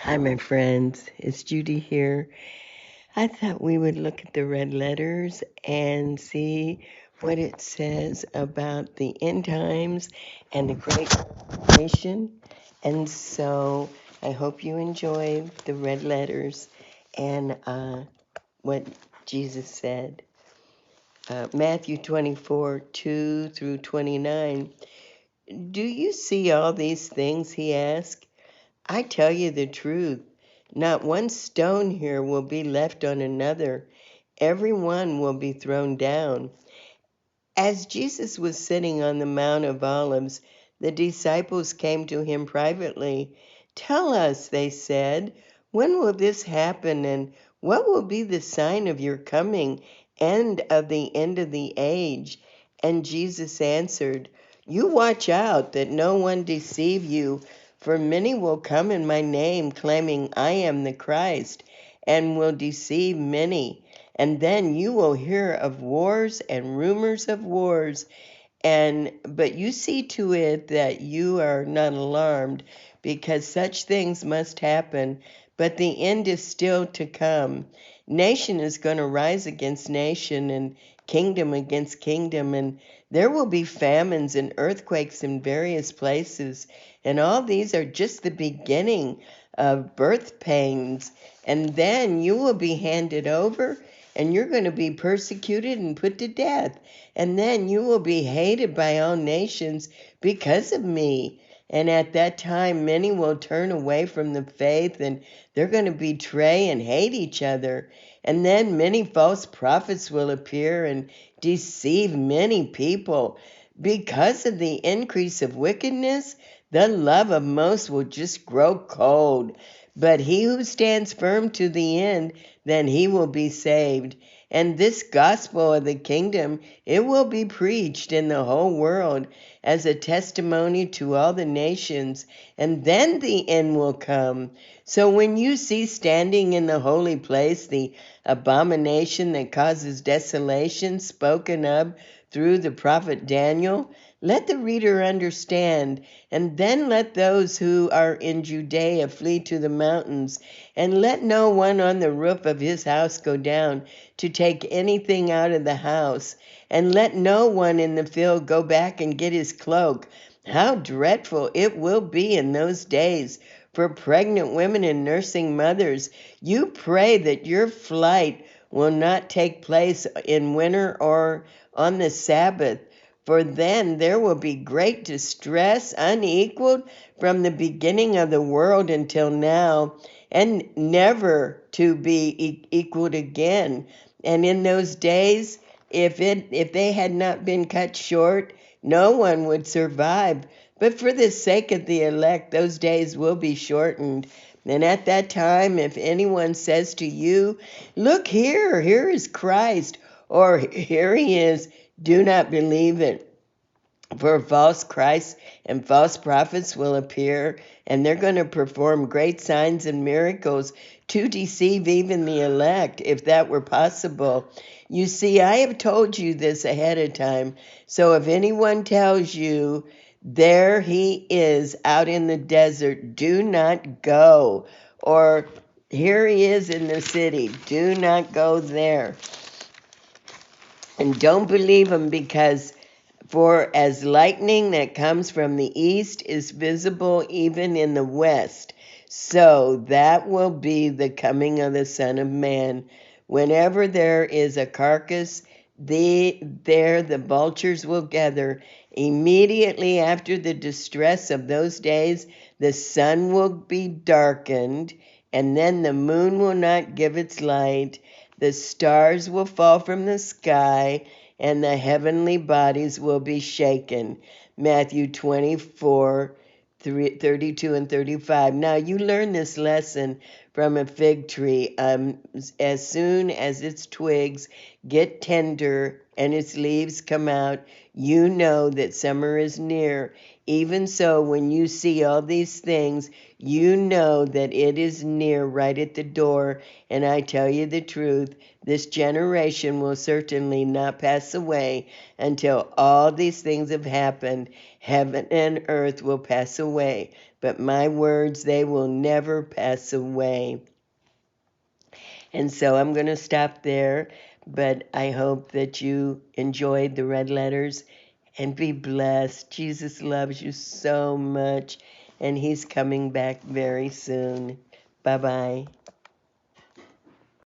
Hi, my friends. It's Judy here. I thought we would look at the red letters and see what it says about the end times and the great nation. And so I hope you enjoy the red letters and what Jesus said. Matthew 24, 2 through 29. Do you see all these things? He asked. I tell you the truth, not one stone here will be left on another. Every one will be thrown down. As Jesus was sitting on the Mount of Olives, the disciples came to him privately. Tell us, they said, when will this happen, and what will be the sign of your coming and of the end of the age? And Jesus answered, You watch out that no one deceive you, for many will come in my name, claiming I am the Christ, and will deceive many. And then you will hear of wars and rumors of wars, but you see to it that you are not alarmed, because such things must happen, but the end is still to come. Nation is going to rise against nation, and kingdom against kingdom, and there will be famines and earthquakes in various places, and all these are just the beginning of birth pains. And then you will be handed over, and you're going to be persecuted and put to death. And then you will be hated by all nations because of me. And at that time, many will turn away from the faith, and they're going to betray and hate each other. And then many false prophets will appear and deceive many people. Because of the increase of wickedness, the love of most will just grow cold. But he who stands firm to the end, then he will be saved. And this gospel of the kingdom, it will be preached in the whole world as a testimony to all the nations, and then the end will come. So when you see standing in the holy place the abomination that causes desolation spoken of through the prophet Daniel, let the reader understand, and then let those who are in Judea flee to the mountains, and let no one on the roof of his house go down to take anything out of the house, and let no one in the field go back and get his cloak. How dreadful it will be in those days for pregnant women and nursing mothers. You pray that your flight will not take place in winter or on the Sabbath, for then there will be great distress, unequaled from the beginning of the world until now, and never to be equaled again. And in those days, if they had not been cut short, no one would survive. But for the sake of the elect, those days will be shortened. And at that time, if anyone says to you, Look here is Christ, or here he is, do not believe it. For false Christs and false prophets will appear, and they're going to perform great signs and miracles to deceive even the elect, if that were possible. You see, I have told you this ahead of time. So if anyone tells you, there he is out in the desert, do not go. Or here he is in the city, do not go there. And don't believe him, because for as lightning that comes from the east is visible even in the west, so that will be the coming of the Son of Man. Whenever there is a carcass, there the vultures will gather. Immediately after the distress of those days, the sun will be darkened, and then the moon will not give its light. The stars will fall from the sky, and the heavenly bodies will be shaken. Matthew 24, 32 and 35. Now, you learn this lesson from a fig tree. As soon as its twigs get tender and its leaves come out, you know that summer is near. Even so, when you see all these things, you know that it is near, right at the door. And I tell you the truth, this generation will certainly not pass away until all these things have happened. Heaven and earth will pass away, but my words, they will never pass away. And so I'm going to stop there, but I hope that you enjoyed the red letters and be blessed. Jesus loves you so much, and he's coming back very soon. Bye-bye.